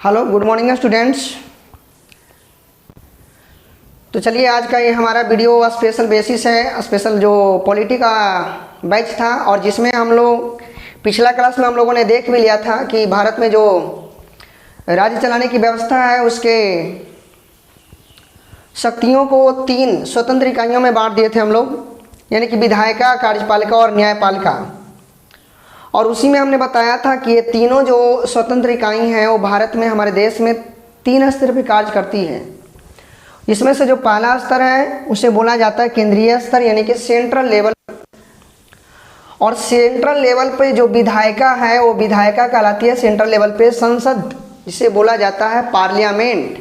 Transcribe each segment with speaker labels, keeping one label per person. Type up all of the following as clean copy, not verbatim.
Speaker 1: Hello, good morning students. तो चलिए, आज का ये हमारा वीडियो स्पेशल बेसिस है, स्पेशल जो पॉलिटी का बैच था, और जिसमें हम लोग पिछला क्लास में हम लोगों ने देख भी लिया था कि भारत में जो राज्य चलाने की व्यवस्था है उसके शक्तियों को 3 स्वतंत्र इकाइयों में बांट दिए थे हम लोग, यानी कि विधायिका, कार्यपालिका और न्यायपालिका। और उसी में हमने बताया था कि ये तीनों जो स्वतंत्र इकाई हैं वो भारत में, हमारे देश में 3 स्तर पर कार्य करती है। इसमें से जो पहला स्तर है उसे बोला जाता है केंद्रीय स्तर, यानी कि सेंट्रल लेवल। और सेंट्रल लेवल पे जो विधायिका है वो विधायिका कहलाती है सेंट्रल लेवल पे संसद, जिसे बोला जाता है पार्लियामेंट।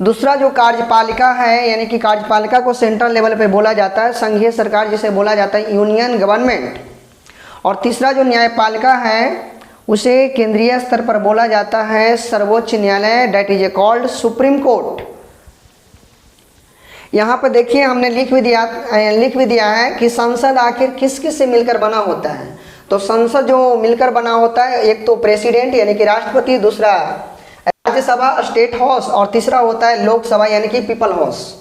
Speaker 1: दूसरा जो कार्यपालिका है, यानी कि कार्यपालिका को सेंट्रल लेवल पे बोला जाता है संघीय सरकार, जिसे बोला जाता है यूनियन गवर्नमेंट। और तीसरा जो न्यायपालिका है उसे केंद्रीय स्तर पर बोला जाता है सर्वोच्च न्यायालय, that is called Supreme Court. यहाँ पर देखिए, हमने लिख भी दिया है कि संसद आखिर किस किस से मिलकर बना होता है। तो संसद जो मिलकर बना होता है, एक तो प्रेसिडेंट यानी कि राष्ट्रपति, दूसरा राज्यसभा स्टेट हाउस, और तीसरा होता है लोकसभा यानी कि पीपल हाउस।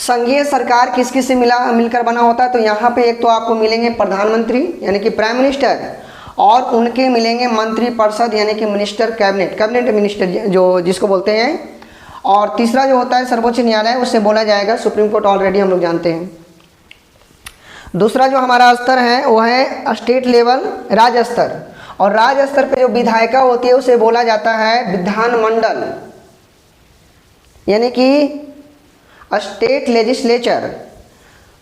Speaker 1: संघीय सरकार किस किस से मिलकर बना होता है, तो यहाँ पे एक तो आपको मिलेंगे प्रधानमंत्री यानी कि प्राइम मिनिस्टर, और उनके मिलेंगे मंत्री परिषद यानी कि मिनिस्टर, कैबिनेट मिनिस्टर जो जिसको बोलते हैं। और तीसरा जो होता है सर्वोच्च न्यायालय, उससे बोला जाएगा सुप्रीम कोर्ट, ऑलरेडी हम लोग जानते हैं। दूसरा जो हमारा स्तर है वो है स्टेट लेवल, राज्य स्तर। और राज्य स्तर पे जो विधायिका होती है उसे बोला जाता है विधानमंडल, यानी कि स्टेट लेजिस्लेचर।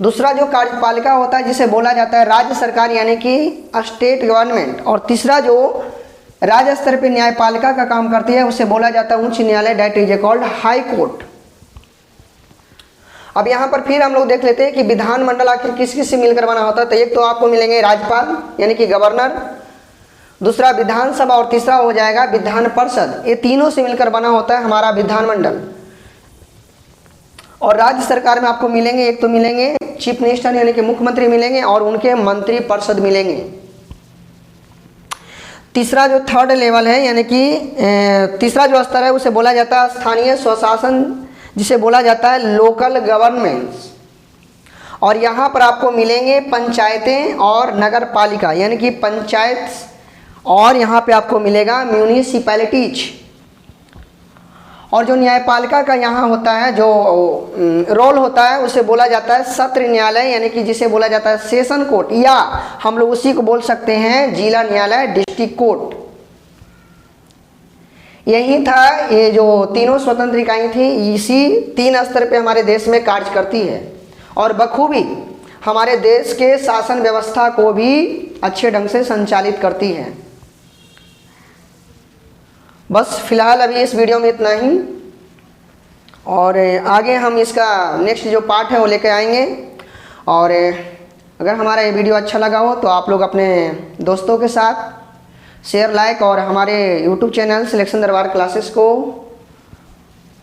Speaker 1: दूसरा जो कार्यपालिका होता है जिसे बोला जाता है राज्य सरकार, यानी कि स्टेट गवर्नमेंट। और तीसरा जो राज्य स्तर पे न्यायपालिका का काम करती है उसे बोला जाता है उच्च न्यायालय, that is called High Court. अब यहाँ पर फिर हम लोग देख लेते हैं कि विधानमंडल आखिर किस किस से मिलकर बना होता है। तो एक तो आपको मिलेंगे राज्यपाल यानी कि गवर्नर, दूसरा विधानसभा, और तीसरा हो जाएगा विधान परिषद। ये तीनों से मिलकर बना होता है हमारा विधानमंडल। और राज्य सरकार में आपको मिलेंगे, एक तो मिलेंगे चीफ मिनिस्टर यानी कि मुख्यमंत्री मिलेंगे, और उनके मंत्री परिषद मिलेंगे। तीसरा जो थर्ड लेवल है, यानी कि तीसरा जो स्तर है उसे बोला जाता है स्थानीय स्वशासन, जिसे बोला जाता है लोकल गवर्नमेंट्स। और यहाँ पर आपको मिलेंगे पंचायतें और नगर पालिका, यानी कि पंचायत, और यहाँ पे आपको मिलेगा म्यूनिसिपैलिटीज। और जो न्यायपालिका का यहाँ होता है, जो रोल होता है, उसे बोला जाता है सत्र न्यायालय, यानी कि जिसे बोला जाता है सेशन कोर्ट, या हम लोग उसी को बोल सकते हैं जिला न्यायालय, डिस्ट्रिक्ट कोर्ट। यही था, ये जो तीनों स्वतंत्र इकाई थी, इसी 3 स्तर पे हमारे देश में कार्य करती है, और बखूबी हमारे देश के शासन व्यवस्था को भी अच्छे ढंग से संचालित करती है। बस फिलहाल अभी इस वीडियो में इतना ही, और आगे हम इसका नेक्स्ट जो पार्ट है वो लेकर आएंगे। और अगर हमारा ये वीडियो अच्छा लगा हो तो आप लोग अपने दोस्तों के साथ शेयर, लाइक, और हमारे YouTube channel selection Darbar classes को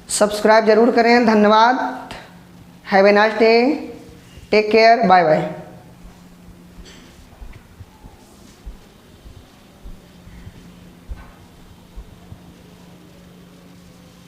Speaker 1: सब्सक्राइब जरूर करें। धन्यवाद। Have a nice day, take care, bye bye.